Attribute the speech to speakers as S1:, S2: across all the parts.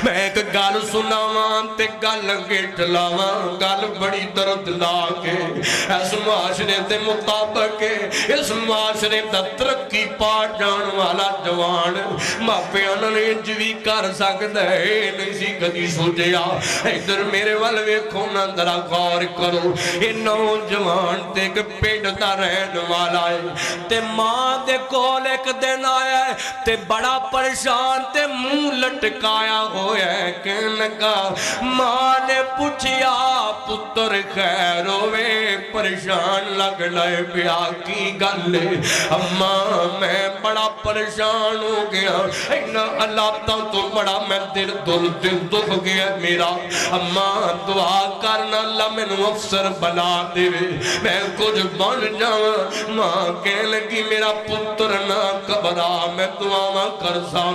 S1: میں ایک گل سناواں تے گل گٹ لاواں گل بڑی درد لا کے اس معاشرے دے مطابق اس معاشرے دا ترقی پا جان والا جوان ماپیاں نال انج وی کر سکدا ہے نہیں سی کدی سوچیا ادھر میرے ول ویکھو نا ذرا غور کرو اے نوجوان تے ایک پنڈ دا رہن والا ہے تے ماں دے کول ایک دن آیا ہے تے بڑا پریشان تے منہ لٹکایا ہو کہنے لگا ماں نے پوچھیا پتر خیر ہوئے پریشان لگ لائے پیا کی گلے اماں میں بڑا پریشان ہو گیا اللہ تو بڑا میں دل دکھ گیا میرا اماں دعا کرنا اللہ میں نو افسر بنا دے میں کچھ بن جاؤں ماں کہنے لگی میرا پتر نہ گھبرا میں دعا کر سا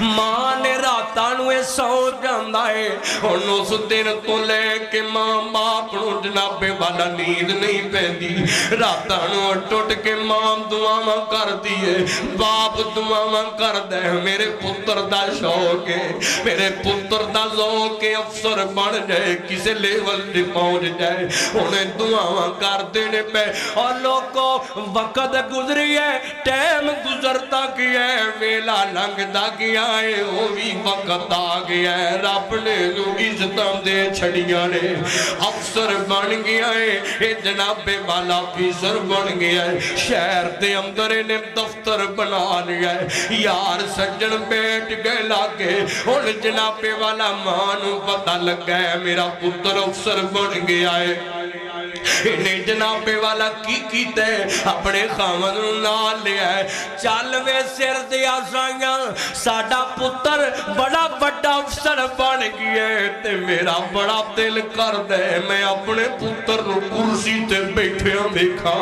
S1: ماں نے راتانوے سو جاندہ ہے اور اس دن تو لے کے ماں باپ نو جنابے والا نیند نہیں پہنی راتانو ٹوٹ کے ماں دعاواں کر دیئے باپ دعاواں کر دے میرے پتر دا شوق ہے میرے پتر دا ذوق ہے افسر بن جائے کسے لیول دی پہنچ جائے انہیں دعاواں کر دینے پہ اور لوگوں وقت گزری ہے ٹیم گزرتا کیا ہے ویلا لنگتا کیا ہے وہ بھی وقت آ گیا ہے رب نے جو عزتاں دے چھڑیاں نے افسر بن گیا ہے اے جناب والا افسر بن گیا ہے شہر دے اندر نے دفتر بنا لیا ہے یار سجن بیٹھ گئے لاگے اور جناب والا مانو پتہ لگا ہے میرا پتر افسر بن گیا ہے انہیں جناب والا کی کیتے اپنے خامد نال لیا ہے چالوے سر دیا سائیاں ساڑھا پتر بڑا بڑا افسر بن گیا ہے تے میرا بڑا دل کر دے میں اپنے پتر نو کرسی تے بیٹھے ہوں دیکھا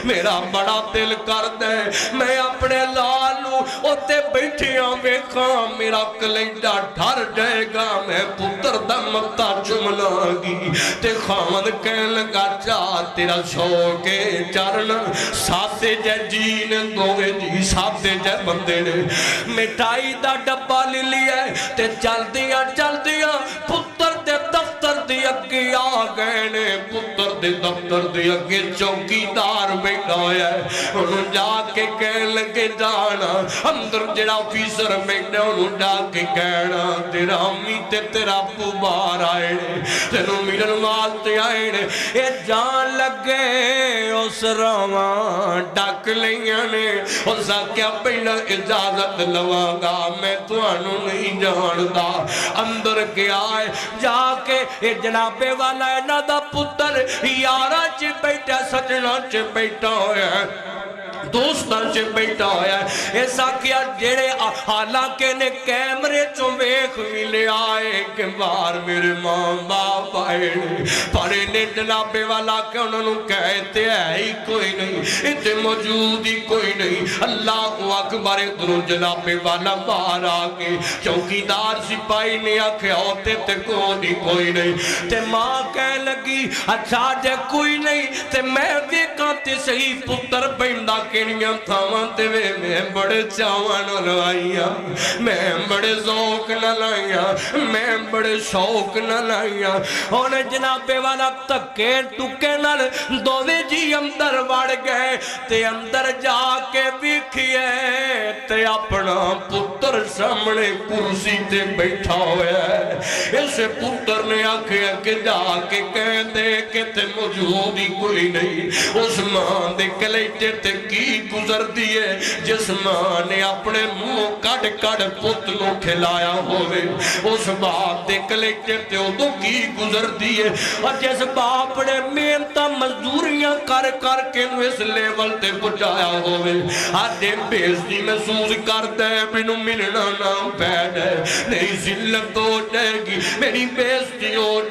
S1: میرا بڑا دل کر دے میں اپنے لالو اتے بیٹھے ہوں دیکھا میرا کلیڈا ڈھر جائے گا میں پتر دا متا چمنا گی تے خامد کہنے لگا چاہ تیرا شوکے چارنا ساتے جے جین دوے جی ساتے جے بندے نے مٹائی دا ڈبا لی لیا ہے تے چل دیا پتر دے دفتر دی اگے آگئے نے پتر دے دفتر دی اگے چوکی دار بیٹھا ہویا ہے انہوں جا کے کہنے لگے جانا اندر جڑا فیسر بیٹھا انہوں جا کے کہنا تیرا امی تے تیرا پو بار آئے نے تینوں میرن والتے آئے نے اے جان لگے اس رواں ڈاک لیاں نے اس کیا پہلا اجازت لواگا میں تو انہوں نہیں جانتا اندر کے آئے جا کے اے جنابے والا ہے نا دا پتر یارہ چے بیٹھا سجنہ چے بیٹھا ہویا ہے دوستاں چے بیٹھا ہویا ہے ایسا کیا جڑے حالانکہ نے کیمرے چو ویخ ملے آئے کہ بار میرے ماں باپ آئے پڑے نے جنابے والا کہ انہوں نے کہتے ہیں ہی کوئی نہیں اتنے موجود ہی کوئی نہیں اللہ اکبر ادھروں جنابے والا باہر آگے چوکیدار سپاہی نے آکھے ہوتے تے کوئی نہیں تے ماں کہہ لگی اچھا جے کوئی نہیں تے میں دیکھا تے صحیح پتر بیندہ کینیاں تھاواں تے میں بڑے چاوان لائیاں میں بڑے ذوق نہ لائیاں میں بڑے شوق نہ لائیاں انہیں جنابے والا تکے ٹکے نال دووے جی اندر وڑ گئے تے اندر جا کے بکھئے تے اپنا پتر سامنے کرسی تے بیٹھا ہویا ہے اسے پتر نے آکھے کہ جا کے کہہ دے کہ تے موجود ہی کوئی نہیں اس ماں دے کلیٹے تے کی گزر دیئے جس ماں نے اپنے منہ کڑ کڑ پتنوں کھلایا ہوئے اس باپ دے کلیٹے تے ادھو کی گزر دیئے اور جس باپ نے محنتاں مزدوریاں کر کر کے اس لیول تے پچایا ہوئے آدھے بیزدی محسوس کرتے بینو ملنا نہ پیڑے میری ذلت ہو جائے گی میری بیزدی ہو